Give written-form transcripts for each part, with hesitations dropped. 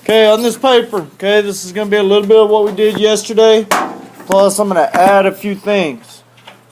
Okay, on this paper, okay, this is going to be a little bit of what we did yesterday, plus I'm going to add a few things.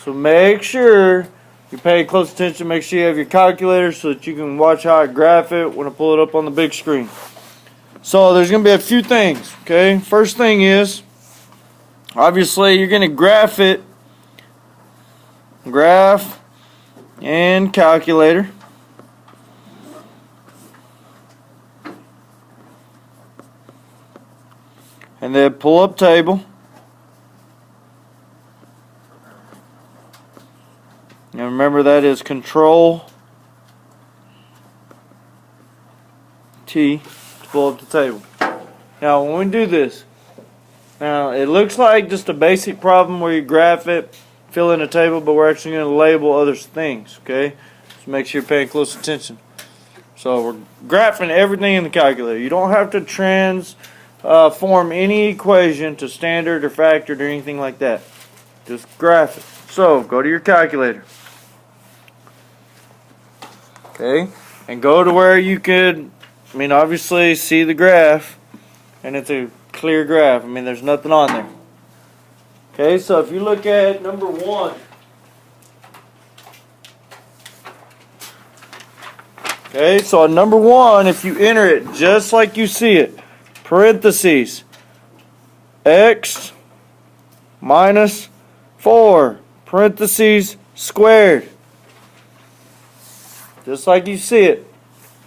So make sure you pay close attention, make sure you have your calculator so that you can watch how I graph it when I pull it up on the big screen. So there's going to be a few things, okay? First thing is, obviously you're going to graph it, graph and calculator. And then pull up table. And remember that is Control T to pull up the table. Now when we do this, now it looks like just a basic problem where you graph it, fill in a table, but we're actually going to label other things, okay? So make sure you're paying close attention. So we're graphing everything in the calculator. You don't have to transform any equation to standard or factored or anything like that. Just graph it. So go to your calculator. Okay, and go to where you could, obviously see the graph, and it's a clear graph. There's nothing on there. Okay, so if you look at number 1, okay, so on number 1, if you enter it just like you see it, parentheses, x minus 4, parentheses, squared. Just like you see it.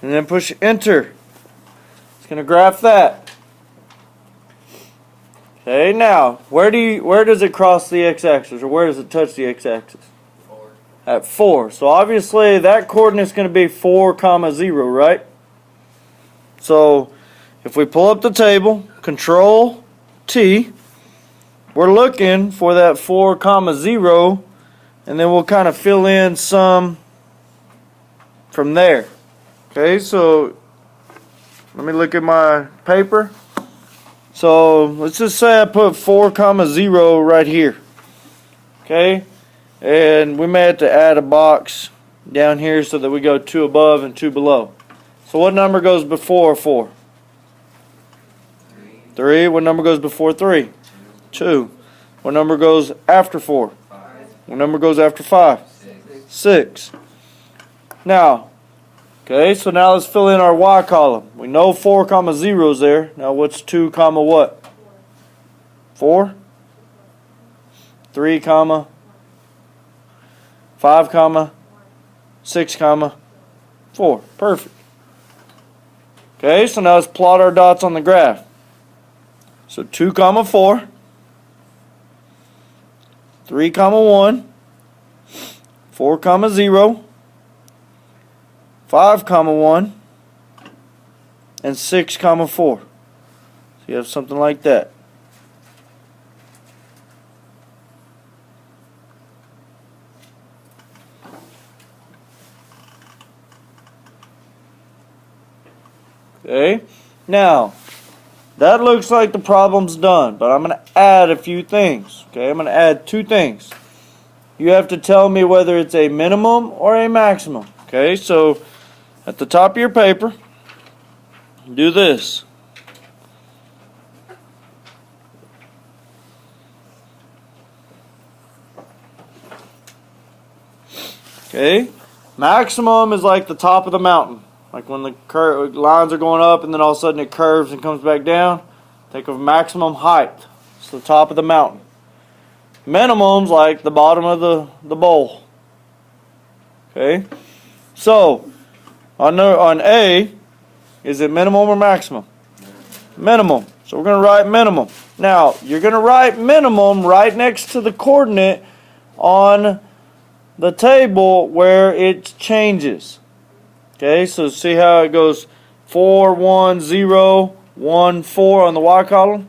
And then push enter. It's going to graph that. Okay, now, where does it cross the x-axis, or where does it touch the x-axis? 4. At 4. So obviously that coordinate's going to be 4, 0, right? So if we pull up the table, Control T, we're looking for that 4, 0, and then we'll kind of fill in some from there. Okay, so let me look at my paper. So let's just say I put 4, 0 right here. Okay, and we may have to add a box down here so that we go 2 above and 2 below. So what number goes before 4? 3. What number goes before 3? 2. What number goes after 4? 5. What number goes after 5? 6. Now, okay, so now let's fill in our y column. We know 4, 0 is there. Now what's 2, what? 4? 3, 5, 6, 4. Perfect. Okay, so now let's plot our dots on the graph. So 2, 4, 3, 1, 4, 0, 5, 1, and 6, 4. So you have something like that. Okay, now that looks like the problem's done, but I'm going to add a few things. Okay, I'm going to add 2 things. You have to tell me whether it's a minimum or a maximum. Okay, so at the top of your paper, do this. Okay, maximum is like the top of the mountain. Like when the lines are going up and then all of a sudden it curves and comes back down. Think of maximum height. It's the top of the mountain. Minimum's like the bottom of the bowl. Okay, so on A, is it minimum or maximum? Minimum. So we're going to write minimum. Now, you're going to write minimum right next to the coordinate on the table where it changes. Okay, so see how it goes 4, 1, 0, 1, 4 on the y column?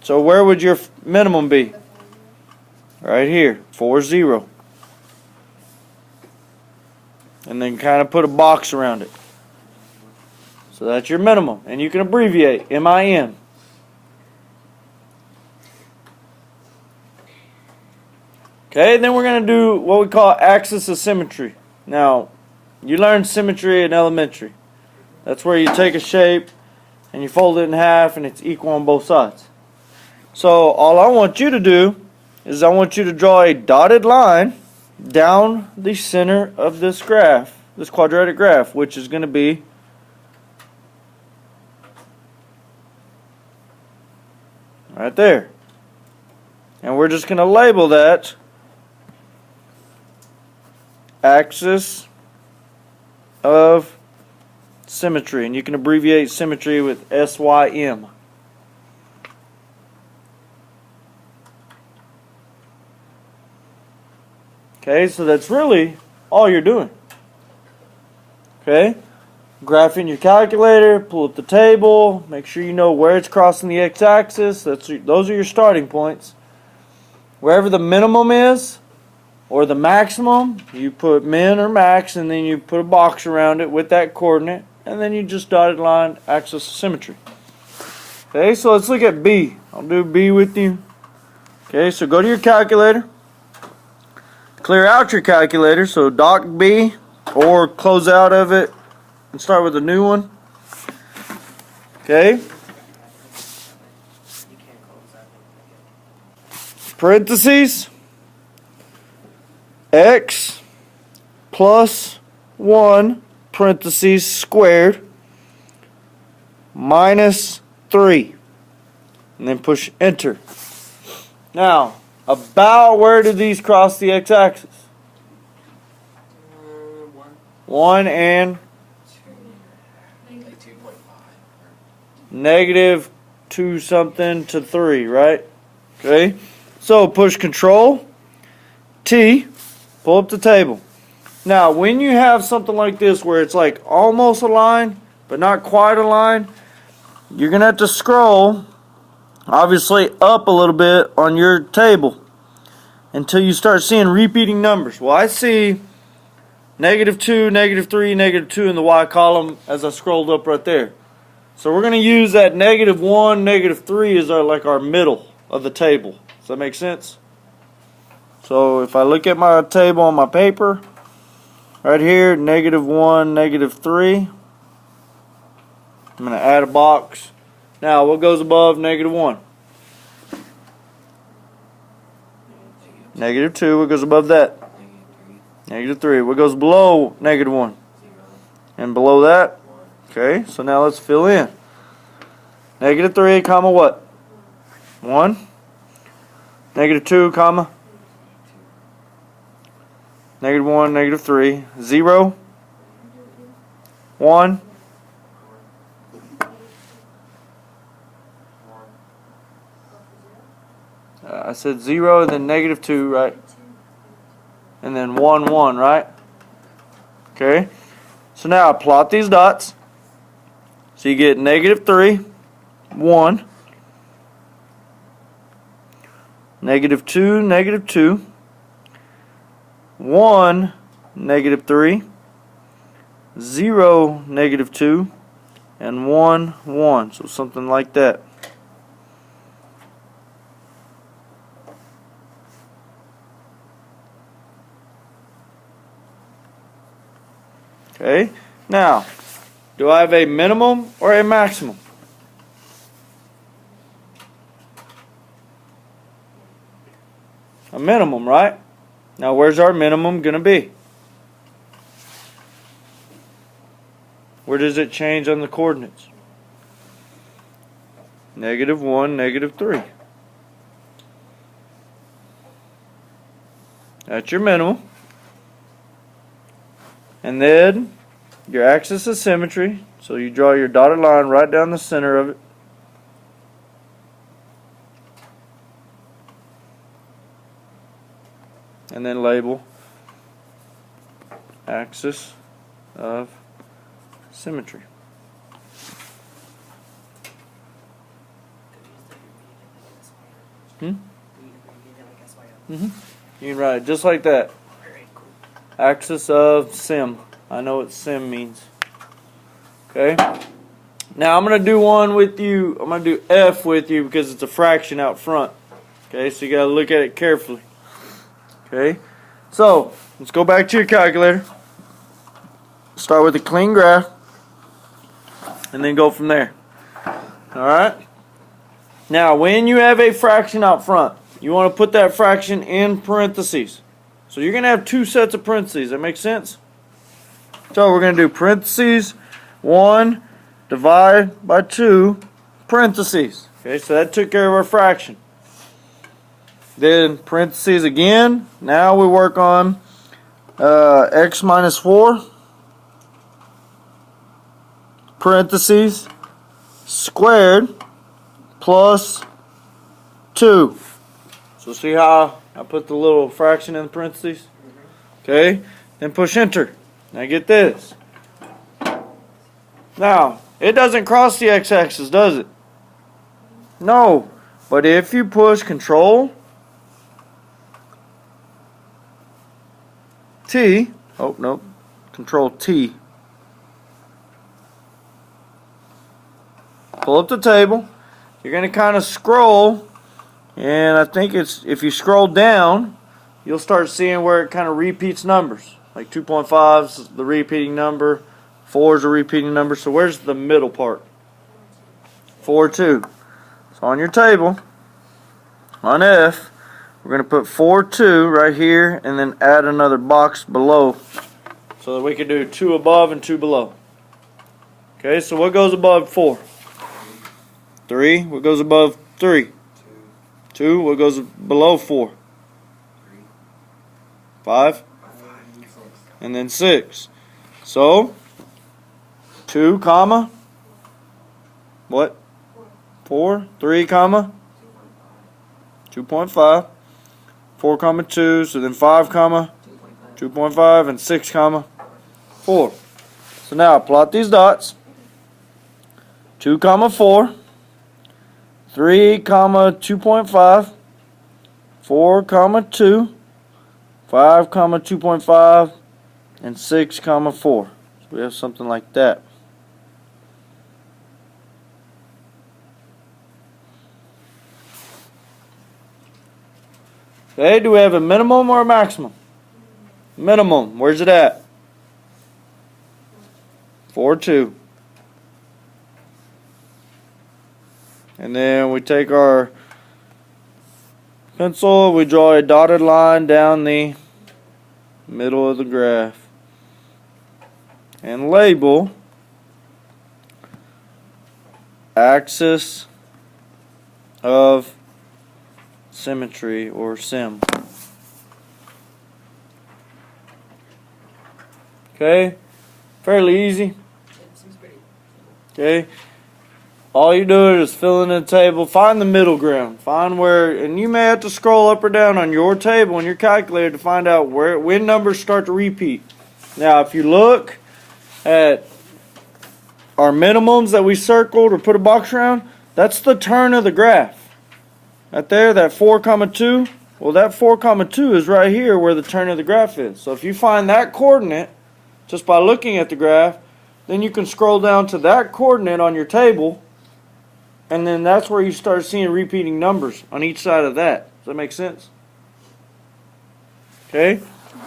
So where would your minimum be? Right here, 4, 0. And then kind of put a box around it. So that's your minimum. And you can abbreviate, MIN. Okay, then we're going to do what we call axis of symmetry. Now, you learned symmetry in elementary. That's where you take a shape and you fold it in half and it's equal on both sides. So all I want you to do is I want you to draw a dotted line down the center of this graph, this quadratic graph, which is going to be right there. And we're just going to label that axis of symmetry. And you can abbreviate symmetry with SYM. Okay, so that's really all you're doing. Okay, graph in your calculator, pull up the table, make sure you know where it's crossing the x-axis. Those are your starting points. Wherever the minimum is or the maximum, you put min or max, and then you put a box around it with that coordinate, and then you just dotted line axis of symmetry. Okay, so let's look at B. I'll do B with you. Okay, so go to your calculator. Clear out your calculator, so dock B, or close out of it and start with a new one. Okay. Parentheses, x plus 1 parentheses squared minus 3, and then push enter. Now, about where do these cross the x-axis? 1 and negative 2 something to 3, right? Okay. So push Control T, pull up the table. Now, when you have something like this where it's like almost a line, but not quite a line, you're going to have to scroll, obviously, up a little bit on your table until you start seeing repeating numbers. Well, I see negative 2, negative 3, negative 2 in the Y column as I scrolled up right there. So we're going to use that negative 1, negative 3 as our middle of the table. Does that make sense? So if I look at my table on my paper, right here, negative 1, negative 3, I'm going to add a box. Now, what goes above negative 1? Negative 2. What goes above that? Negative 3. What goes below negative 1? And below that? Okay, so now let's fill in. Negative 3, comma what? 1. Negative 2, comma? Negative 1, negative 3. 0. 1. I said 0 and then negative 2, right? And then 1, 1, right? Okay. So now I plot these dots. So you get negative 3, 1, negative 2, negative 2, 1, negative 3, 0, negative 2, and 1, 1. So something like that. Okay, now, do I have a minimum or a maximum? A minimum, right? Now, where's our minimum going to be? Where does it change on the coordinates? Negative 1, negative 3. That's your minimum. And then your axis of symmetry, so you draw your dotted line right down the center of it. And then label axis of symmetry. You can write it just like that. Axis of sim. I know what sim means. Okay. Now I'm going to do one with you. I'm going to do F with you because it's a fraction out front. Okay, so you got to look at it carefully. Okay. So let's go back to your calculator. Start with a clean graph, and then go from there. Alright? Now, when you have a fraction out front, you want to put that fraction in parentheses. So you're going to have two sets of parentheses. That makes sense? So we're going to do parentheses 1 divide by 2 parentheses. Okay, so that took care of our fraction. Then parentheses again. Now we work on x minus 4 parentheses squared plus 2. So see how I put the little fraction in the parentheses? Okay, then push enter. Now get this. Now, it doesn't cross the x-axis, does it? No. But if you push Control T, oh no, Control T, pull up the table, you're going to kind of scroll, and I think it's, if you scroll down, you'll start seeing where it kind of repeats numbers. Like 2.5 is the repeating number, 4 is a repeating number. So where's the middle part? 4, 2. So on your table, on F, we're going to put 4, 2 right here, and then add another box below, so that we can do 2 above and 2 below. Okay, so what goes above 4? 3. What goes above 3? 2. What goes below 4? 5. And then 6. So 2 comma what? 4. 3 comma 2.5. 4 comma 2. So then 5 comma 2.5 and 6 comma 4. So now plot these dots. 2 comma 4. 3 comma 2.5. 4 comma 2. 5 comma 2.5 and 6 comma 4. So we have something like that. Okay, do we have a minimum or a maximum? Minimum, where's it at? 4, 2. And then we take our pencil, we draw a dotted line down the middle of the graph and label axis of symmetry, or sim. Okay, fairly easy. Okay, all you do is fill in the table, find the middle ground, find where, and you may have to scroll up or down on your table and your calculator to find out when numbers start to repeat. Now, if you look at our minimums that we circled or put a box around, that's the turn of the graph. Right there, that 4 comma 2, well, that 4 comma 2 is right here where the turn of the graph is. So if you find that coordinate just by looking at the graph, then you can scroll down to that coordinate on your table, and then that's where you start seeing repeating numbers on each side of that. Does that make sense? Okay,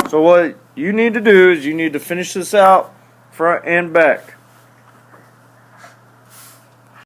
so what you need to do is you need to finish this out front and back.